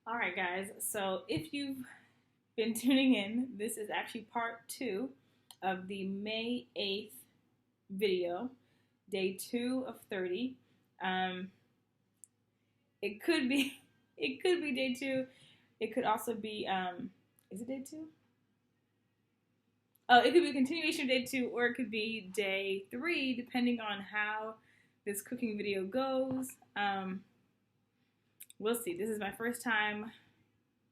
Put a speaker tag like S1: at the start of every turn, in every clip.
S1: All right, guys. So if you've been tuning in, this is actually part two of the May 8th video, day 2 of 30. Um, it could be, it could be day two. It could also be, is it day two? Oh, it could be a continuation of day two, or it could be day three, depending on how this cooking video goes. We'll see. This is my first time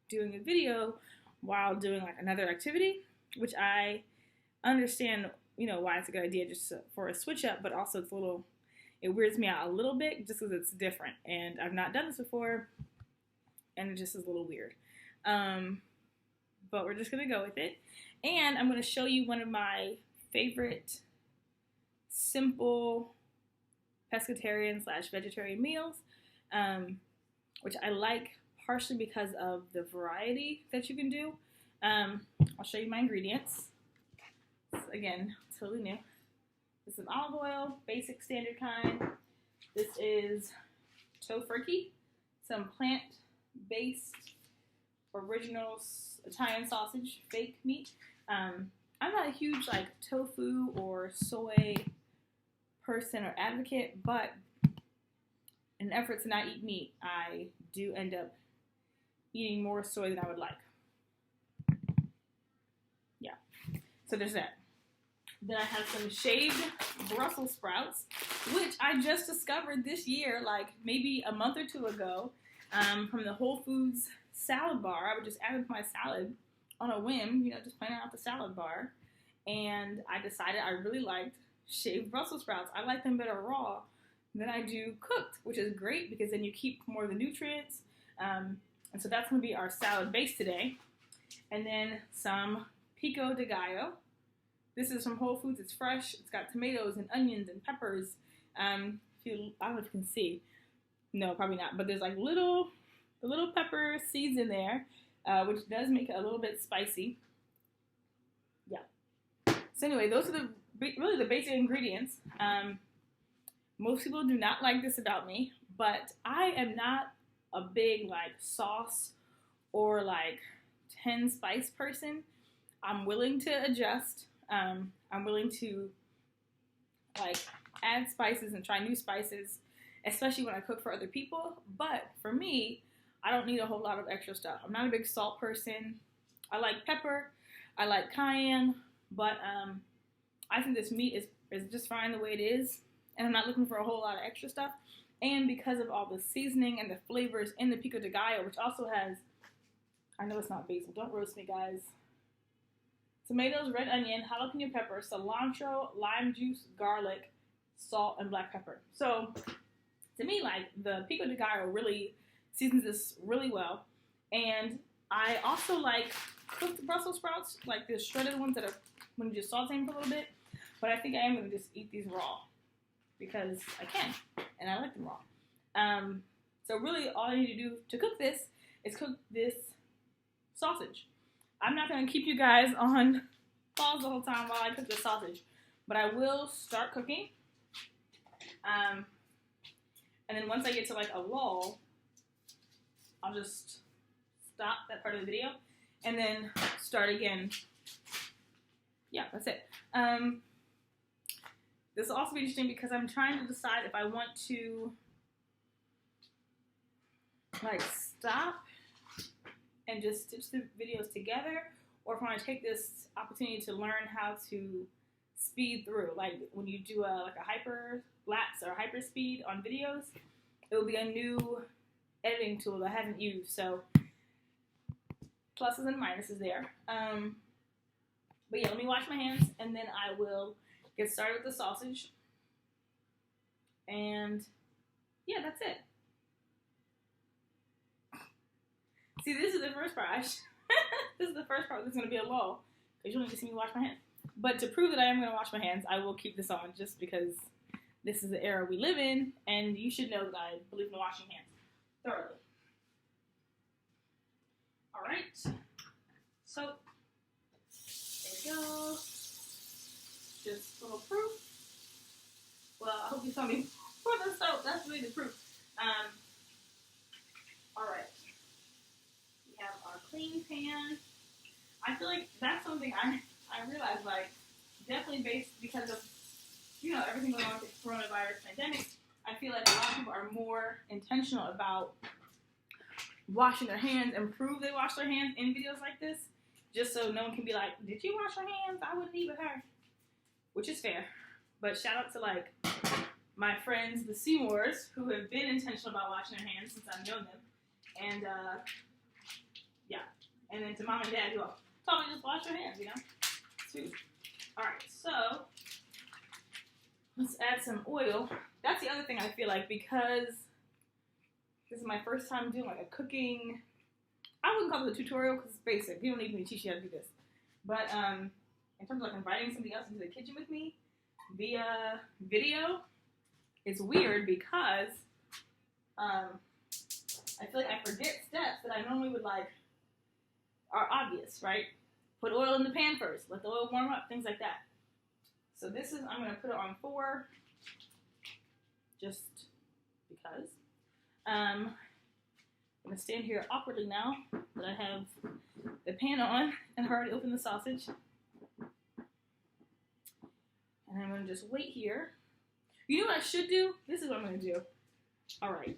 S1: doing a video while doing like another activity, which I understand, why it's a good idea just for a switch up, but also it weirds me out a little bit just because it's different and I've not done this before and it just is a little weird. But we're just gonna go with it. And I'm gonna show you one of my favorite simple pescatarian/vegetarian meals, which I like partially because of the variety that you can do. I'll show you my ingredients. Again, totally new. This is some olive oil, basic standard kind. This is tofurkey, some plant-based original Italian sausage, fake meat. I'm not a huge tofu or soy person or advocate, but in an effort to not eat meat, I do end up eating more soy than I would like. Yeah, so there's that. Then I have some shaved Brussels sprouts, which I just discovered this year, like maybe a month or two ago, from the Whole Foods salad bar. I would just add them to my salad on a whim, just playing out the salad bar. And I decided I really liked shaved Brussels sprouts. I like them better raw than I do cooked, which is great because then you keep more of the nutrients. And so that's going to be our salad base today. And then some pico de gallo. This is from Whole Foods. It's fresh. It's got tomatoes and onions and peppers. I don't know if you can see. No, probably not. But there's the little pepper seeds in there, which does make it a little bit spicy. Yeah. So anyway, those are really the basic ingredients. Most people do not like this about me, but I am not a big sauce or 10 spice person. I'm willing to adjust. I'm willing to add spices and try new spices, especially when I cook for other people. But for me, I don't need a whole lot of extra stuff. I'm not a big salt person. I like pepper. I like cayenne, but I think this meat is just fine the way it is. And I'm not looking for a whole lot of extra stuff. And because of all the seasoning and the flavors in the pico de gallo, which also has, I know it's not basil, don't roast me guys, tomatoes, red onion, jalapeno pepper, cilantro, lime juice, garlic, salt, and black pepper. So to me, the pico de gallo really seasons this really well. And I also like cooked Brussels sprouts, like the shredded ones that are when you just saute them for a little bit. But I think I am going to just eat these raw because I can, and I like them raw. So really all I need to do to cook this is cook this sausage. I'm not going to keep you guys on pause the whole time while I cook the sausage, but I will start cooking. And then once I get to a lull, I'll just stop that part of the video and then start again. Yeah, that's it. This will also be interesting because I'm trying to decide if I want to stop and just stitch the videos together, or if I want to take this opportunity to learn how to speed through. When you do a hyper lapse or hyper speed on videos, it will be a new editing tool that I haven't used. So pluses and minuses there. But yeah, let me wash my hands and then I will get started with the sausage. And yeah, that's it. See, this is the first part. This is the first part that's going to be a lull, because you'll need to see me wash my hands. But to prove that I am going to wash my hands, I will keep this on just because this is the era we live in, and you should know that I believe in washing hands thoroughly. All right. So, there you go. Just a little proof. Well, I hope you saw me pour the soap. That's really the proof. All right. clean pan. I feel like that's something I realized, like, definitely based because of, everything going on with the coronavirus pandemic. I feel like a lot of people are more intentional about washing their hands and prove they wash their hands in videos like this, just so no one can be like, did you wash your hands? I wouldn't eat with her. Which is fair. But shout out to, like, my friends, the Seymours, who have been intentional about washing their hands since I've known them. And, yeah. And then to mom and dad, who told me just wash your hands, Too. Alright, so let's add some oil. That's the other thing I feel like, because this is my first time doing, like, a cooking. I wouldn't call it a tutorial because it's basic. You don't need me to teach you how to do this. But in terms of, like, inviting somebody else into the kitchen with me via video, it's weird because I feel like I forget steps that I normally would, like, are obvious, right? Put oil in the pan first. Let the oil warm up. Things like that. So this is, I'm going to put it on 4 just because. I'm going to stand here awkwardly now that I have the pan on and already opened the sausage. And I'm going to just wait here. You know what I should do? This is what I'm going to do. All right.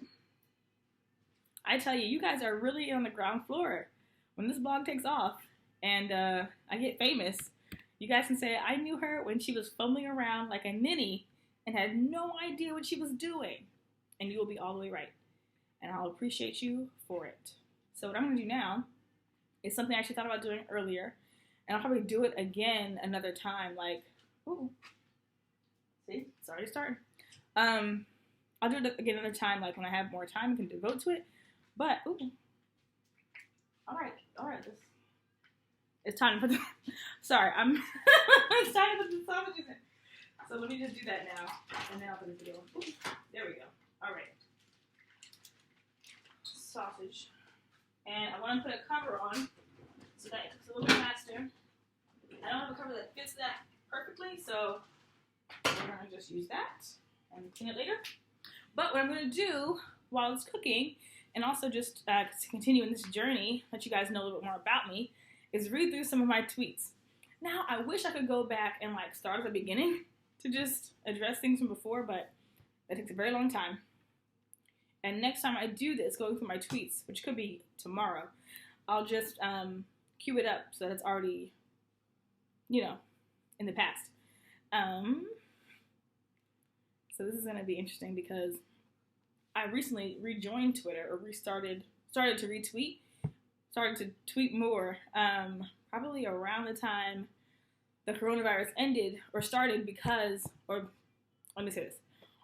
S1: I tell you, you guys are really on the ground floor. When this blog takes off and I get famous, you guys can say, I knew her when she was fumbling around like a ninny and had no idea what she was doing. And you will be all the way right. And I'll appreciate you for it. So what I'm going to do now is something I actually thought about doing earlier. And I'll probably do it again another time. Like, ooh. See? It's already starting. I'll do it again another time, like when I have more time, I can devote to it. But, ooh. All right. It's time to put the, sorry, it's time to put the sausages in. So let me just do that now, and then I'll put the video on. Ooh, there we go. All right. Sausage. And I want to put a cover on so that it's a little bit faster. I don't have a cover that fits that perfectly, so we're going to just use that and clean it later. But what I'm going to do while it's cooking, and also just to continue in this journey, let you guys know a little bit more about me, is read through some of my tweets. Now, I wish I could go back and, like, start at the beginning to just address things from before, but that takes a very long time. And next time I do this, going through my tweets, which could be tomorrow, I'll just cue it up so that it's already, in the past. So this is going to be interesting because I recently rejoined Twitter, or started to retweet, started to tweet more, probably around the time the coronavirus ended, or started because, or let me say this,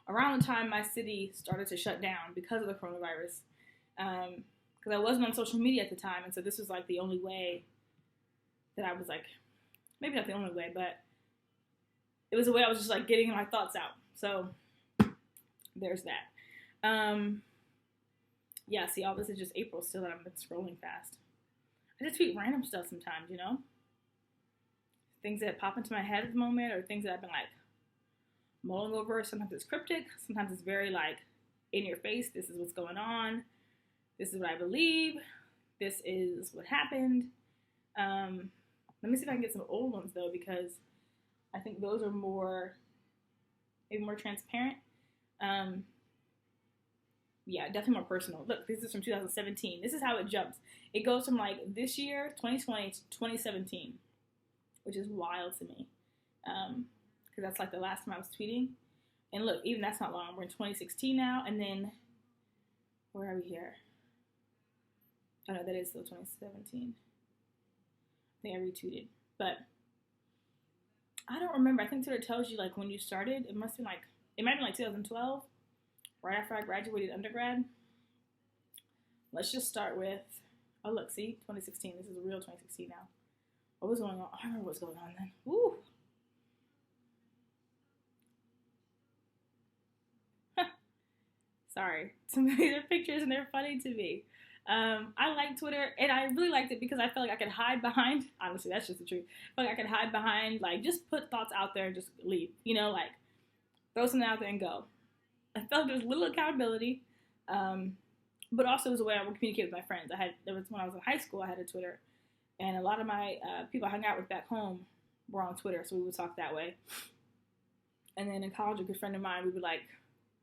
S1: around the time my city started to shut down because of the coronavirus, because I wasn't on social media at the time, and so this was like the only way that I was like, maybe not the only way, but it was a way I was just like getting my thoughts out. So there's that. Yeah, see, all this is just April still, and I've been scrolling fast. I just tweet random stuff sometimes, things that pop into my head at the moment, or things that I've been like mulling over. Sometimes it's cryptic, sometimes it's very like in your face. This is what's going on. This is what I believe. This is what happened. Let me see if I can get some old ones though, because I think those are maybe more transparent. Yeah, definitely more personal. Look, this is from 2017. This is how it jumps. It goes from like this year, 2020, to 2017, which is wild to me. Because that's like the last time I was tweeting. And look, even that's not long. We're in 2016 now. And then, where are we here? Oh no, that is still 2017. I think I retweeted. But I don't remember. I think Twitter tells you like when you started. It might have been like 2012. Right after I graduated undergrad. Let's just start with, oh look, see, 2016. This is a real 2016 now. What was going on? I don't remember what's going on then. Woo! Sorry. Some of these are pictures and they're funny to me. I like Twitter, and I really liked it because I felt like I could hide behind, honestly, that's just the truth. I felt like I could hide behind, like, just put thoughts out there and just leave. Like, throw something out there and go. I felt there was little accountability, but also it was a way I would communicate with my friends. There was when I was in high school, I had a Twitter, and a lot of my people I hung out with back home were on Twitter, so we would talk that way. And then in college, a good friend of mine, we would like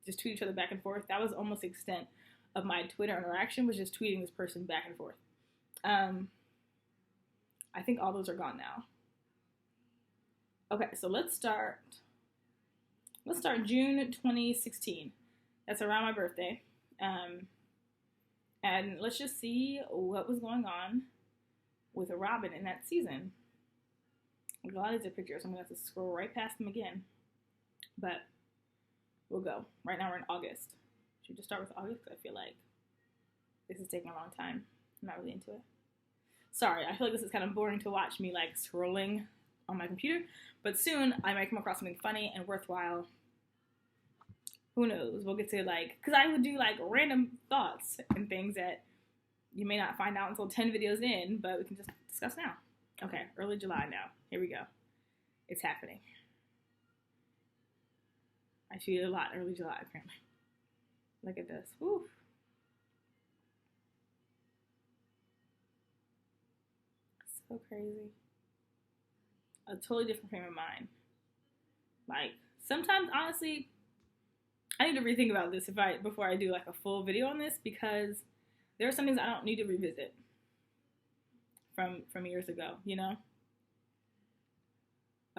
S1: just tweet each other back and forth. That was almost the extent of my Twitter interaction, was just tweeting this person back and forth. I think all those are gone now. Okay, so let's start June 2016. That's around my birthday. And let's just see what was going on with Robin in that season. A lot of these are pictures. I'm going to have to scroll right past them again. But we'll go. Right now we're in August. Should we just start with August? I feel like this is taking a long time. I'm not really into it. Sorry, I feel like this is kind of boring to watch me like scrolling on my computer. But soon I might come across something funny and worthwhile. Who knows? We'll get to like, because I would do like random thoughts and things that you may not find out until 10 videos in, but we can just discuss now. Okay, early July now. Here we go. It's happening. I tweeted a lot early July, apparently. Look at this. Woo. So crazy. A totally different frame of mind. Like, sometimes, honestly, I need to rethink about this before I do like a full video on this, because there are some things I don't need to revisit from years ago, you know?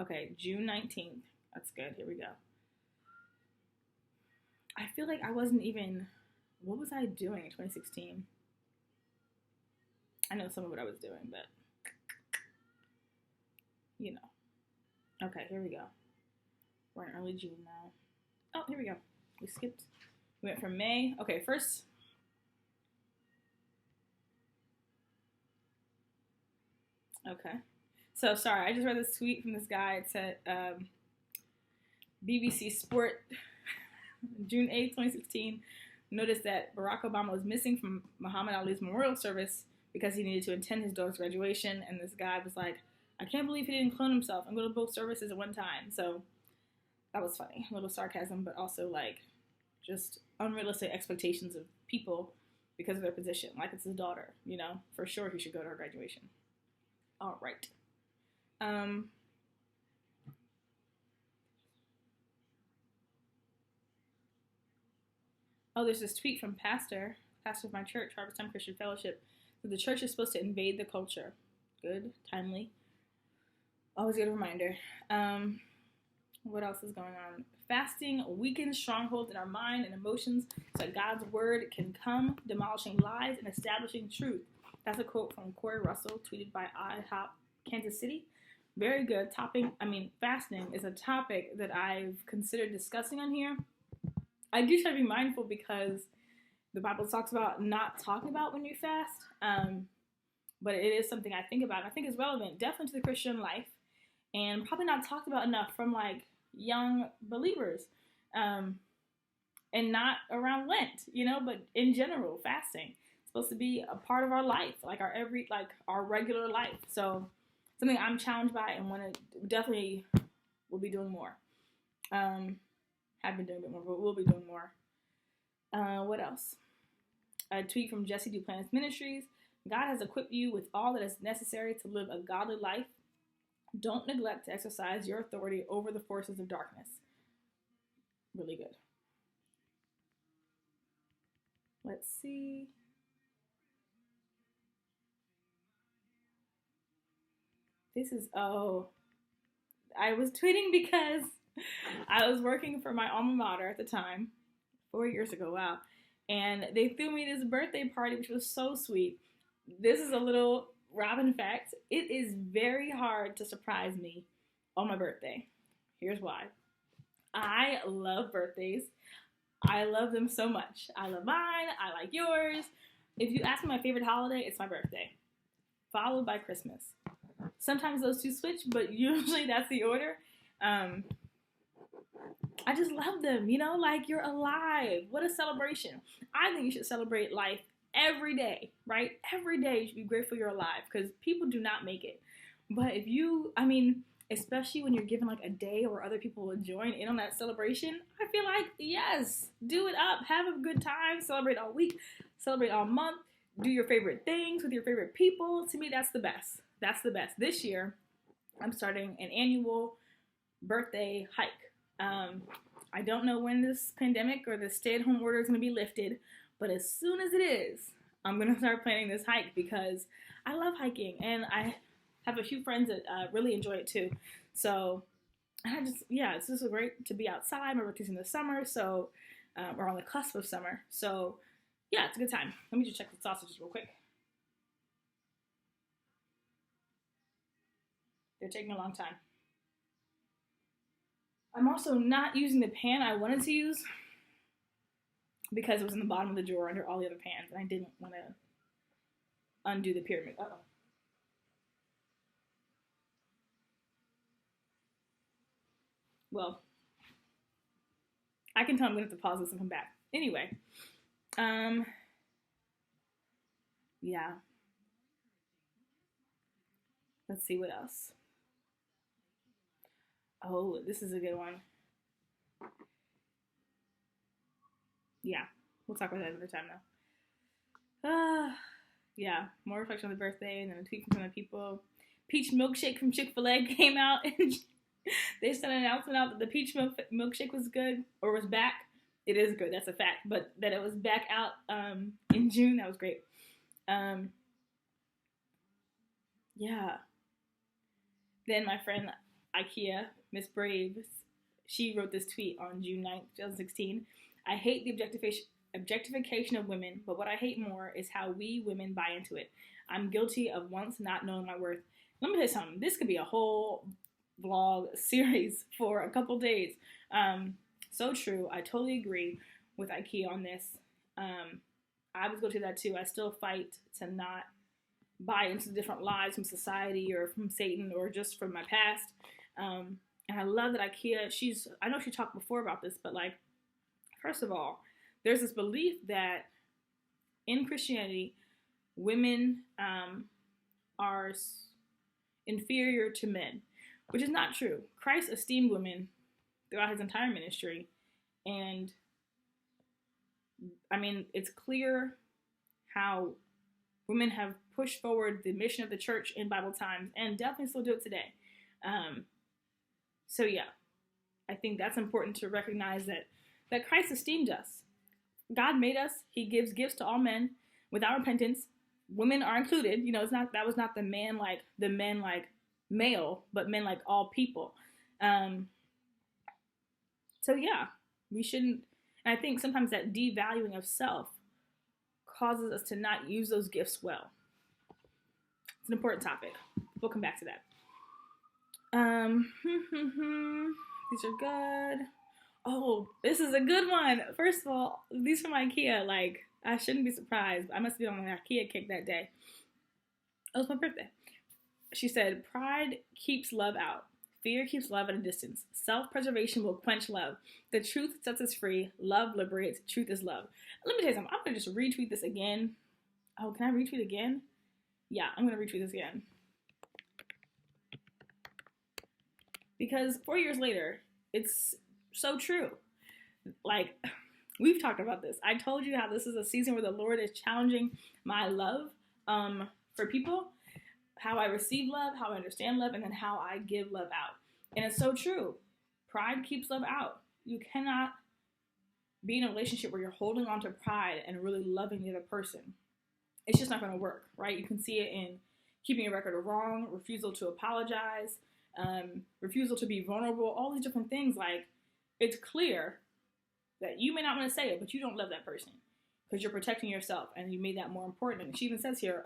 S1: Okay, June 19th. That's good. Here we go. I feel like I wasn't even, what was I doing in 2016? I know some of what I was doing, but, you know. Okay, here we go. We're in early June now. Oh, here we go. We skipped. We went from May. Okay, first. Okay. So, sorry, I just read this tweet from this guy. It said, BBC Sport, June 8th, 2016, noticed that Barack Obama was missing from Muhammad Ali's memorial service because he needed to attend his daughter's graduation. And this guy was like, I can't believe he didn't clone himself and go to both services at one time. So that was funny. A little sarcasm, but also like just unrealistic expectations of people because of their position. Like it's his daughter, you know, for sure he should go to her graduation. All right. Oh, there's this tweet from pastor of my church, Harvest Time Christian Fellowship, that the church is supposed to invade the culture. Good, timely. Always a good reminder. What else is going on? Fasting weakens strongholds in our mind and emotions so that God's word can come, demolishing lies and establishing truth. That's a quote from Corey Russell, tweeted by IHOP Kansas City. Very good topic. Fasting is a topic that I've considered discussing on here. I do try to be mindful because the Bible talks about not talking about when you fast, but it is something I think about. I think it's relevant, definitely to the Christian life, and probably not talked about enough from like young believers, and not around Lent, you know, but in general, fasting is supposed to be a part of our life, like our regular life. So something I'm challenged by and want to definitely will be doing more. Have been doing a bit more, but we'll be doing more. What else? A tweet from Jesse Duplantis Ministries. God has equipped you with all that is necessary to live a godly life. Don't neglect to exercise your authority over the forces of darkness. Really good. Let's see. I was tweeting because I was working for my alma mater at the time, 4 years ago, wow. And they threw me this birthday party, which was so sweet. This is a little Robin fact. It is very hard to surprise me on my birthday. Here's why. I love birthdays. I love them so much. I love mine. I like yours. If you ask me my favorite holiday, it's my birthday, followed by Christmas. Sometimes those two switch, but usually that's the order. I just love them, you know, like you're alive. What a celebration. I think you should celebrate life every day, right? Every day you should be grateful you're alive because people do not make it. But if you, especially when you're given like a day where other people will join in on that celebration. I feel like, yes, do it up. Have a good time. Celebrate all week. Celebrate all month. Do your favorite things with your favorite people. To me, that's the best. That's the best. This year, I'm starting an annual birthday hike. I don't know when this pandemic or the stay-at-home order is going to be lifted, but as soon as it is, I'm going to start planning this hike because I love hiking, and I have a few friends that really enjoy it too. So it's just great to be outside. My birthday's in the summer, so we're on the cusp of summer. So yeah, it's a good time. Let me just check the sausages real quick. They're taking a long time. I'm also not using the pan I wanted to use because it was in the bottom of the drawer under all the other pans, and I didn't want to undo the pyramid. Uh-oh. Well, I can tell I'm going to have to pause this and come back. Anyway, yeah. Let's see what else. Oh, this is a good one. Yeah, we'll talk about that another time now. Yeah, more reflection on the birthday and then a tweet from the people. Peach milkshake from Chick-fil-A came out and they sent an announcement out that the peach milkshake was good or was back. It is good, that's a fact. But that it was back out in June, that was great. Yeah. Then my friend Ikea, Miss Brave, she wrote this tweet on June 9th, 2016. I hate the objectification of women, but what I hate more is how we women buy into it. I'm guilty of once not knowing my worth. Let me tell you something. This could be a whole vlog series for a couple days. So true. I totally agree with Ikea on this. I was guilty of that too. I still fight to not buy into different lies from society or from Satan or just from my past. And I love that Ikea, I know she talked before about this, but like, first of all, there's this belief that in Christianity, women are inferior to men, which is not true. Christ esteemed women throughout his entire ministry. And I mean, it's clear how women have pushed forward the mission of the church in Bible times and definitely still do it today. So yeah, I think that's important to recognize that Christ esteemed us. God made us. He gives gifts to all men without repentance. Women are included. You know, that was not the men like male, but men like all people. So yeah, we shouldn't. And I think sometimes that devaluing of self causes us to not use those gifts well. It's an important topic. We'll come back to that. These are good. Oh, this is a good one. First of all, these from Ikea. Like, I shouldn't be surprised. I must be on an Ikea kick that day. It was my birthday. She said, pride keeps love out. Fear keeps love at a distance. Self-preservation will quench love. The truth sets us free. Love liberates. Truth is love. Let me tell you something. I'm going to just retweet this again. Oh, can I retweet again? Yeah, I'm going to retweet this again. Because 4 years later, it's so true. Like, we've talked about this. I told you how this is a season where the Lord is challenging my love for people, how I receive love, how I understand love, and then how I give love out. And it's so true. Pride keeps love out. You cannot be in a relationship where you're holding on to pride and really loving the other person. It's just not going to work, right? You can see it in keeping a record of wrong, refusal to apologize, refusal to be vulnerable, all these different things. Like, it's clear that you may not want to say it, but you don't love that person because you're protecting yourself and you made that more important. And she even says here,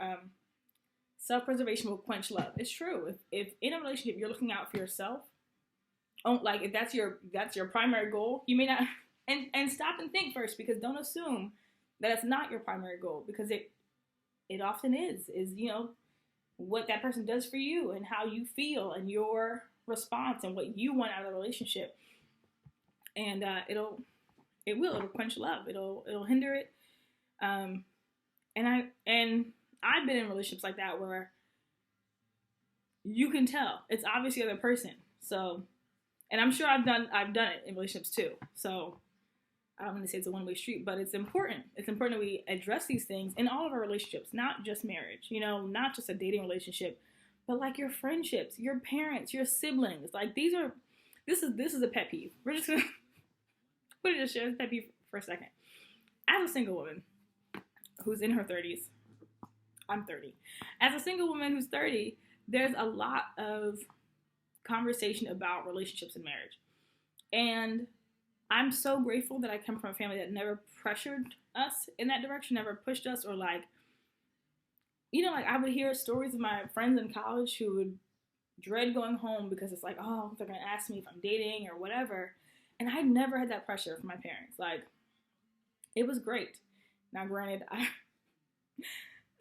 S1: self-preservation will quench love. It's true. If in a relationship you're looking out for yourself, like if that's your primary goal, you may not, and stop and think first, because don't assume that it's not your primary goal, because it often is, you know, what that person does for you and how you feel and your response and what you want out of the relationship. And it'll quench love. It'll hinder it. And I've been in relationships like that where you can tell it's obviously the other person. So, and I'm sure I've done it in relationships too. So I don't want to say it's a one-way street, but it's important. It's important that we address these things in all of our relationships, not just marriage, not just a dating relationship, but like your friendships, your parents, your siblings. Like this is a pet peeve. We're just gonna just share this pet peeve for a second. As a single woman who's in her 30s, I'm 30. As a single woman who's 30, there's a lot of conversation about relationships and marriage. And I'm so grateful that I come from a family that never pressured us in that direction, never pushed us, or like I would hear stories of my friends in college who would dread going home because it's like, oh, they're going to ask me if I'm dating or whatever. And I never had that pressure from my parents. Like, it was great. Now, granted,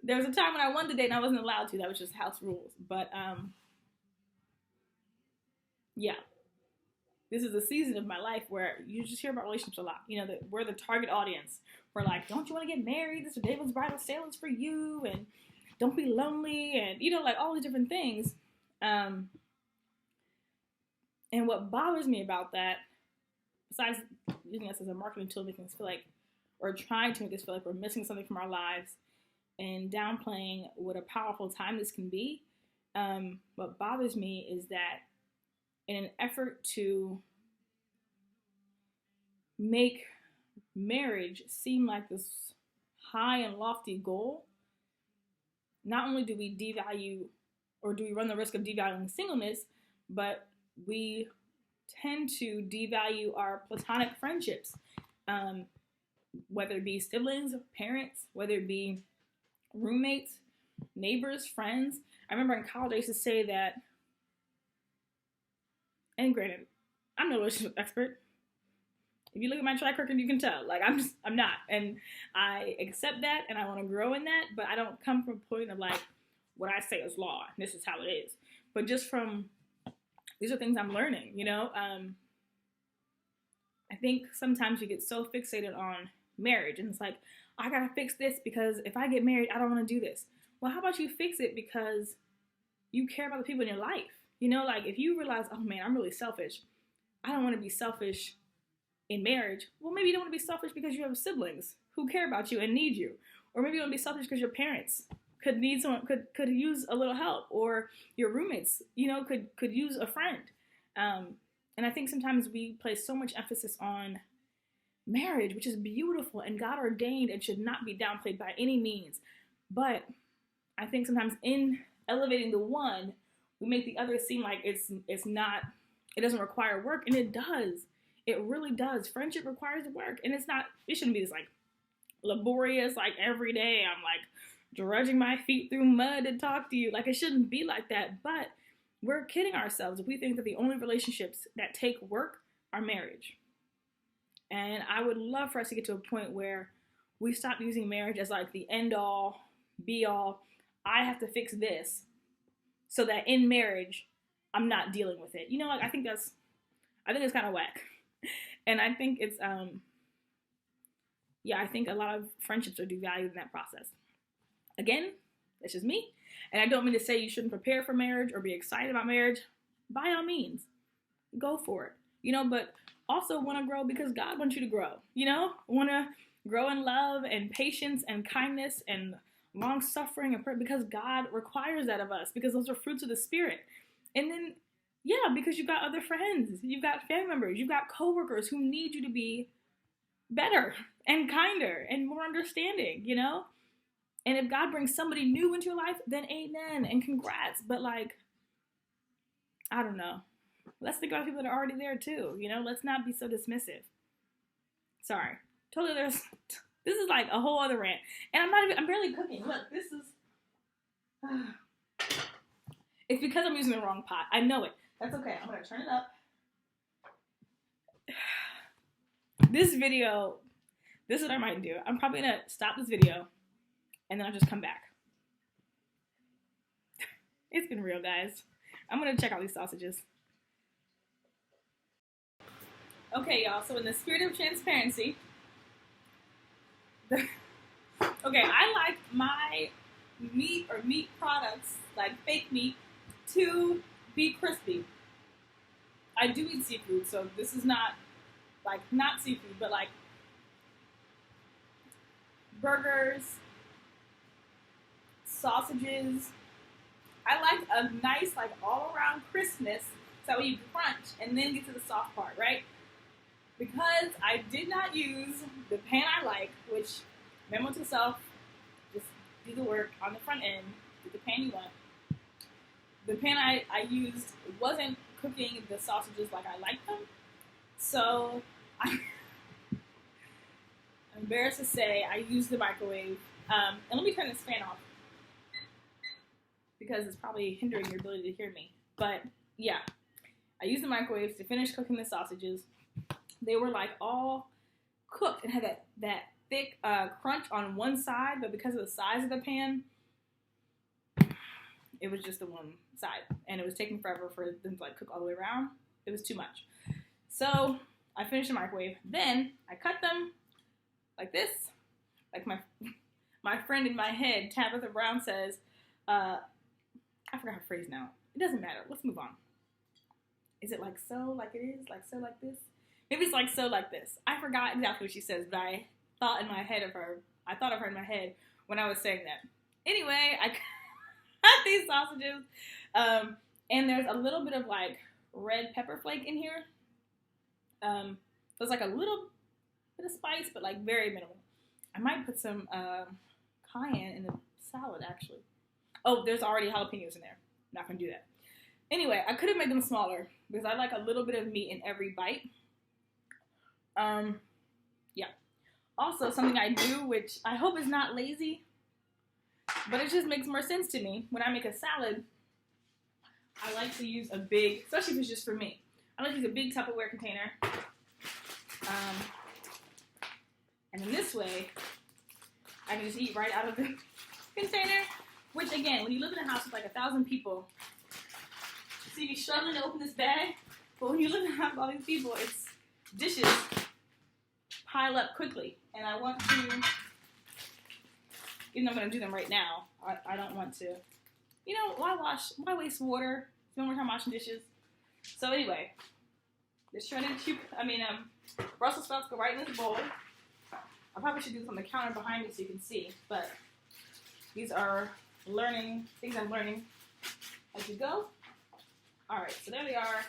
S1: there was a time when I wanted to date and I wasn't allowed to. That was just house rules. But, yeah. This is a season of my life where you just hear about relationships a lot. We're the target audience. We're like, don't you want to get married? This is David's bridal sale is for you. And don't be lonely. And, like all these different things. And what bothers me about that, besides using us as a marketing tool, making us feel like, or trying to make us feel like we're missing something from our lives and downplaying what a powerful time this can be, what bothers me is that in an effort to make marriage seem like this high and lofty goal, not only do we devalue or do we run the risk of devaluing singleness, but we tend to devalue our platonic friendships, whether it be siblings, parents, whether it be roommates, neighbors, friends. I remember in college I used to say that, and granted, I'm no relationship expert. If you look at my track record, you can tell. Like, I'm not. And I accept that and I want to grow in that, but I don't come from a point of like, what I say is law. This is how it is. But just from, these are things I'm learning, I think sometimes you get so fixated on marriage and it's like, I gotta fix this because if I get married, I don't want to do this. Well, how about you fix it because you care about the people in your life? Like if you realize, oh man, I'm really selfish. I don't want to be selfish in marriage. Well, maybe you don't want to be selfish because you have siblings who care about you and need you. Or maybe you want to be selfish because your parents could need someone, could use a little help, or your roommates, could use a friend. And I think sometimes we place so much emphasis on marriage, which is beautiful and God ordained and should not be downplayed by any means. But I think sometimes in elevating the one, we make the other seem like it's not, it doesn't require work, and it does. It really does. Friendship requires work, and it shouldn't be this like laborious, like every day I'm like drudging my feet through mud to talk to you. Like, it shouldn't be like that. But we're kidding ourselves if we think that the only relationships that take work are marriage. And I would love for us to get to a point where we stop using marriage as like the end all, be all. I have to fix this so that in marriage, I'm not dealing with it. I think it's kind of whack. And I think it's, I think a lot of friendships are devalued in that process. Again, that's just me. And I don't mean to say you shouldn't prepare for marriage or be excited about marriage. By all means, go for it. But also want to grow because God wants you to grow. Want to grow in love and patience and kindness and long suffering and prayer because God requires that of us, because those are fruits of the Spirit. And then, because you've got other friends, you've got family members, you've got coworkers who need you to be better and kinder and more understanding, And if God brings somebody new into your life, then amen and congrats. But like, I don't know. Let's think about people that are already there too. Let's not be so dismissive. Sorry. Totally. This is like a whole other rant. And I'm barely cooking. Look, this is, it's because I'm using the wrong pot. I know it. That's okay. I'm going to turn it up. This video, this is what I might do. I'm probably going to stop this video and then I'll just come back. It's been real, guys. I'm going to check out these sausages. Okay, y'all. So in the spirit of transparency, okay, I like my meat or meat products, like fake meat, to be crispy. This is not like not seafood, but like burgers, sausages. I like a nice like all around crispness, so you crunch and then get to the soft part, right? Because I did not use the pan I like, which memo to self, just do the work on the front end, get the pan you want. The pan I used wasn't cooking the sausages like I like them, so I'm embarrassed to say I used the microwave. And let me turn this fan off because it's probably hindering your ability to hear me. But yeah, I used the microwave to finish cooking the sausages. They were like all cooked and had that thick crunch on one side, but because of the size of the pan, it was just the one side, and it was taking forever for them to like cook all the way around. It was too much. So I finished the microwave. Then I cut them like this, like my friend in my head, Tabitha Brown says. I forgot her phrase now. It doesn't matter. Let's move on. Is it like so, like it is, like so, like this? Maybe it's like so, like this. I forgot exactly what she says, but I thought of her in my head when I was saying that. Anyway, I cut these sausages, and there's a little bit of like red pepper flake in here. So it's like a little bit of spice, but like very minimal. I might put some cayenne in the salad, actually. Oh, there's already jalapenos in there. Not gonna do that. Anyway, I could have made them smaller because I like a little bit of meat in every bite. Yeah. Also, something I do, which I hope is not lazy, but it just makes more sense to me. When I make a salad, I like to use a big, especially if it's just for me, I like to use a big Tupperware container. And in this way, I can just eat right out of the container. Which, again, when you live in a house with like 1,000 people, you see me struggling to open this bag, but when you live in a house with all these people, it's dishes pile up quickly. And I want to, even though I'm going to do them right now, I don't want to, you know, why waste water? Spend more time washing dishes. So anyway, the shredded Brussels sprouts go right in this bowl. I probably should do this on the counter behind me so you can see, but these are things I'm learning as we go. Alright, so there they are.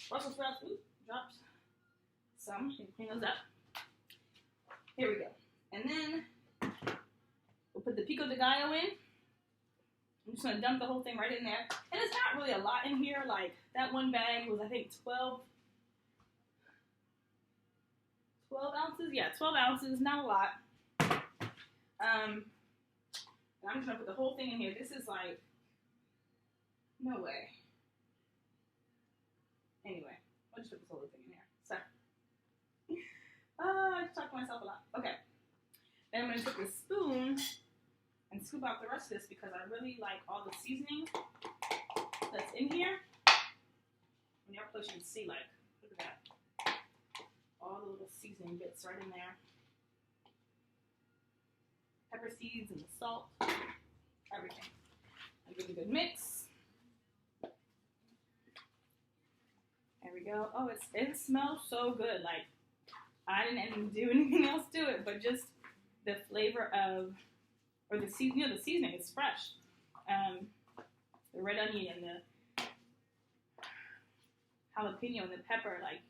S1: Brussels sprouts, dropped some. Clean those up. Here we go. And then we'll put the pico de gallo in. I'm just going to dump the whole thing right in there. And it's not really a lot in here. Like, that one bag was, I think, 12 ounces? Yeah, 12 ounces. Not a lot. I'm just going to put the whole thing in here. This is like, no way. Anyway, I'll just put this whole thing in here. So, I just talked to myself a lot. Okay. Then I'm going to take this spoon and scoop out the rest of this because I really like all the seasoning that's in here. When you're up close, you can see, like, look at that. All the little seasoning bits right in there. Pepper seeds and the salt, everything. I give it a good mix. There we go. Oh, it smells so good. Like, I didn't even do anything else to it, but just the flavor of, or the seasoning. The seasoning is fresh. The red onion and the jalapeno and the pepper, like,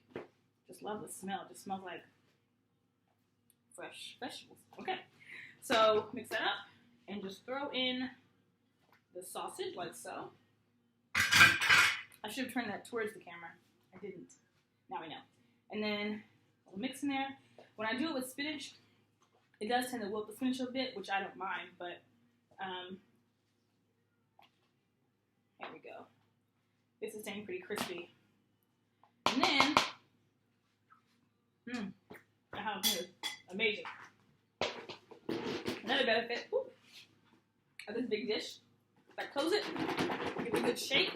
S1: just love the smell. It just smells like fresh vegetables. Okay. So mix that up and just throw in the sausage like so. I should have turned that towards the camera. I didn't. Now I know. And then we'll mix in there. When I do it with spinach, it does tend to wilt the spinach a bit, which I don't mind, but there we go. This is staying pretty crispy. And then, the jalapeno is amazing. Another benefit of this big dish, if I close it, give it a good shake.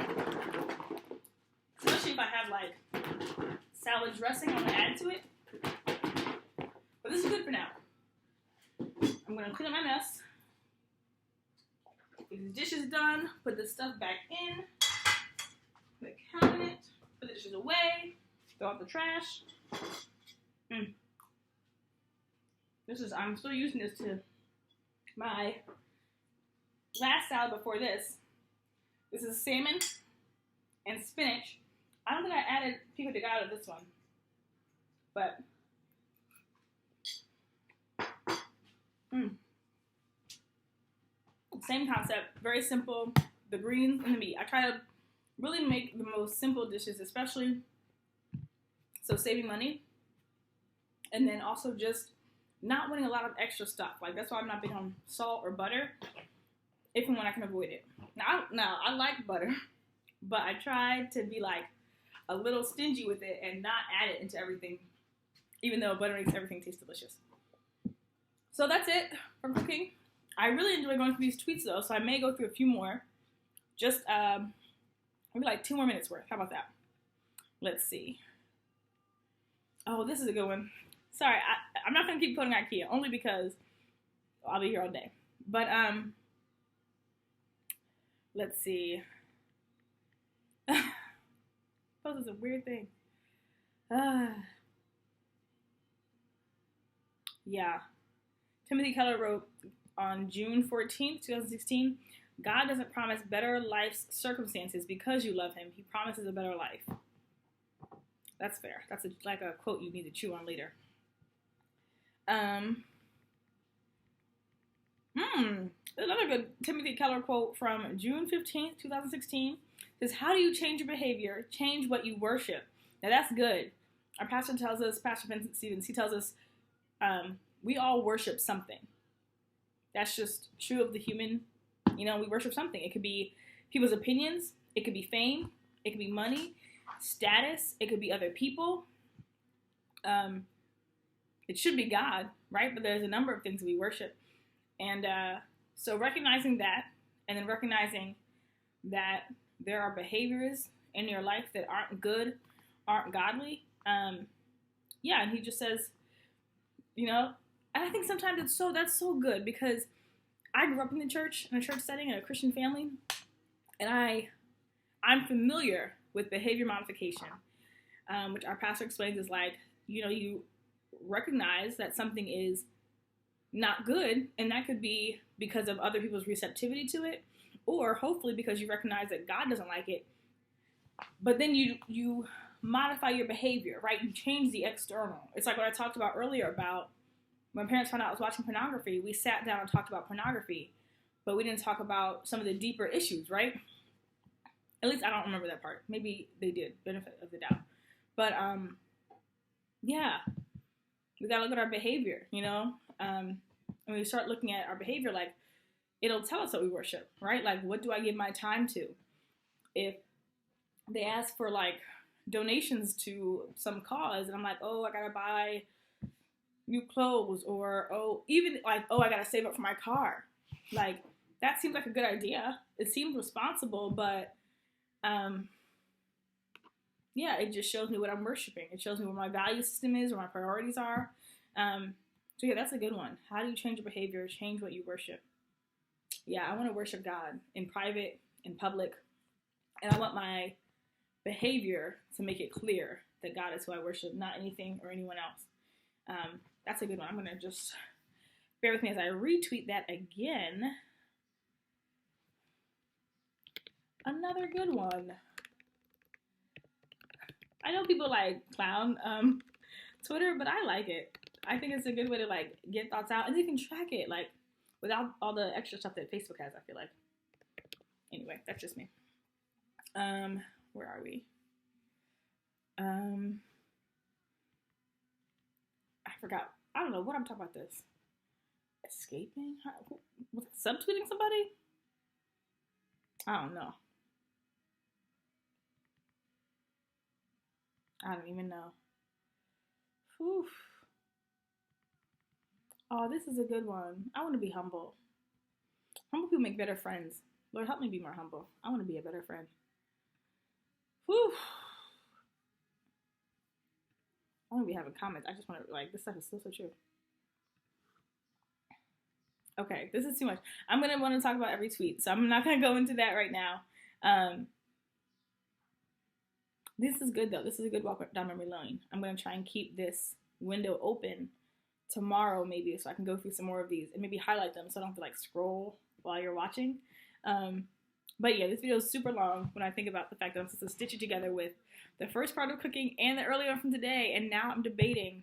S1: Especially if I have like salad dressing I'm gonna add to it. But this is good for now. I'm gonna clean up my mess. Get the dishes done, put the stuff back in the cabinet, put the dishes away. Throw out the trash. I'm still using this to my last salad before this. This is salmon and spinach. I don't think I added pico de gallo to this one, but same concept, very simple. The greens and the meat. I try to really make the most simple dishes, especially so saving money, and then also just not wanting a lot of extra stuff. Like, that's why I'm not big on salt or butter, if and when I can avoid it. Now I like butter, but I try to be like a little stingy with it and not add it into everything, even though butter makes everything taste delicious. So that's it for cooking. I really enjoy going through these tweets though, so I may go through a few more. Just maybe like 2 more minutes worth. How about that? Let's see. Oh, this is a good one. Sorry, I'm not going to keep quoting IKEA, only because I'll be here all day. But, let's see. This is a weird thing. Yeah. Timothy Keller wrote on June 14th, 2016, God doesn't promise better life's circumstances because you love him. He promises a better life. That's fair. That's like a quote you need to chew on later. Another good Timothy Keller quote from June 15th, 2016 says, how do you change your behavior? Change what you worship. Now that's good. Our pastor tells us, Pastor Vincent Stevens, he tells us, we all worship something. That's just true of the human. We worship something. It could be people's opinions. It could be fame. It could be money, status. It could be other people. It should be God, right? But there's a number of things we worship. And so recognizing that, and then recognizing that there are behaviors in your life that aren't good, aren't godly. And he just says, and I think sometimes that's so good, because I grew up in a church setting, in a Christian family, and I'm familiar with behavior modification, which our pastor explains is like, you recognize that something is not good, and that could be because of other people's receptivity to it, or hopefully because you recognize that God doesn't like it, but then you modify your behavior, right? You change the external. It's like what I talked about earlier about when parents found out I was watching pornography. We sat down and talked about pornography, but we didn't talk about some of the deeper issues, right? At least I don't remember that part. Maybe they did, benefit of the doubt. But, we gotta look at our behavior, and we start looking at our behavior, like, it'll tell us what we worship, right? Like, what do I give my time to? If they ask for, like, donations to some cause, and I'm like, oh, I gotta buy new clothes, or, I gotta save up for my car. Like, that seems like a good idea. It seems responsible, but, it just shows me what I'm worshiping. It shows me what my value system is, where my priorities are. That's a good one. How do you change your behavior? Change what you worship. Yeah, I want to worship God in private, in public, and I want my behavior to make it clear that God is who I worship, not anything or anyone else. That's a good one. I'm going to just bear with me as I retweet that again. Another good one. I know people like clown Twitter, but I like it. I think it's a good way to like get thoughts out, and you can track it like without all the extra stuff that Facebook has, I feel like. Anyway, that's just me. Where are we? I forgot. I don't know what I'm talking about this. Escaping? Subtweeting somebody? I don't know. I don't even know. Whew. Oh, this is a good one. I want to be humble. Humble people make better friends. Lord, help me be more humble. I want to be a better friend. Whew. I want to be having comments. I just want to, this stuff is so true. Okay, this is too much. I'm going to want to talk about every tweet, so I'm not going to go into that right now. This is good though. This is a good walk down memory lane. I'm gonna try and keep this window open tomorrow maybe, so I can go through some more of these and maybe highlight them so I don't have to like scroll while you're watching. But yeah, this video is super long when I think about the fact that I'm supposed to stitch it together with the first part of cooking and the early one from today, and now I'm debating.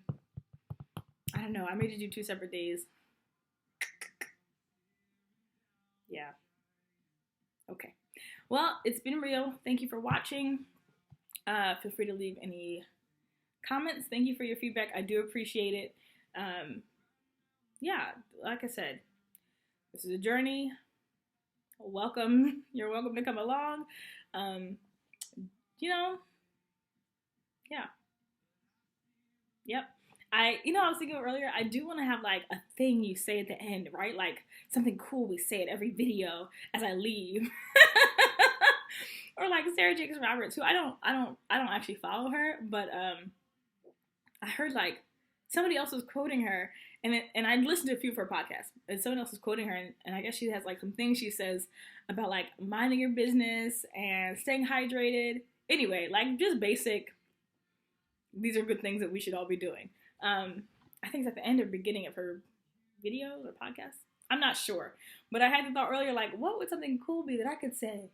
S1: I don't know. I made you do 2 separate days. Yeah. Okay. Well, it's been real. Thank you for watching. Feel free to leave any comments. Thank you for your feedback. I do appreciate it. Yeah, like I said, this is a journey. Welcome. You're welcome to come along. You know, yeah. Yep. I was thinking earlier, I do want to have like a thing you say at the end, right? Like something cool we say at every video as I leave. Or like Sarah Jakes Roberts, who I don't actually follow her, but I heard like somebody else was quoting her, and I listened to a few of her podcasts, and someone else was quoting her, and I guess she has like some things she says about like minding your business and staying hydrated. Anyway, like just basic. These are good things that we should all be doing. I think it's at the end or beginning of her videos or podcasts. I'm not sure, but I had the thought earlier, like, what would something cool be that I could say?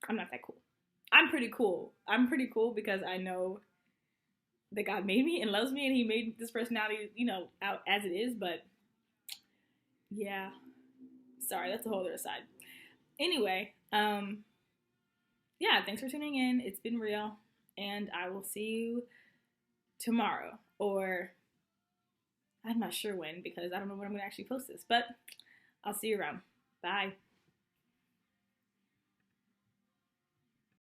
S1: I'm not that cool. I'm pretty cool. I'm pretty cool because I know that God made me and loves me, and He made this personality, out as it is. But yeah, sorry, that's a whole other side. Anyway, yeah, thanks for tuning in. It's been real, and I will see you tomorrow, or I'm not sure when because I don't know when I'm going to actually post this, but I'll see you around. Bye.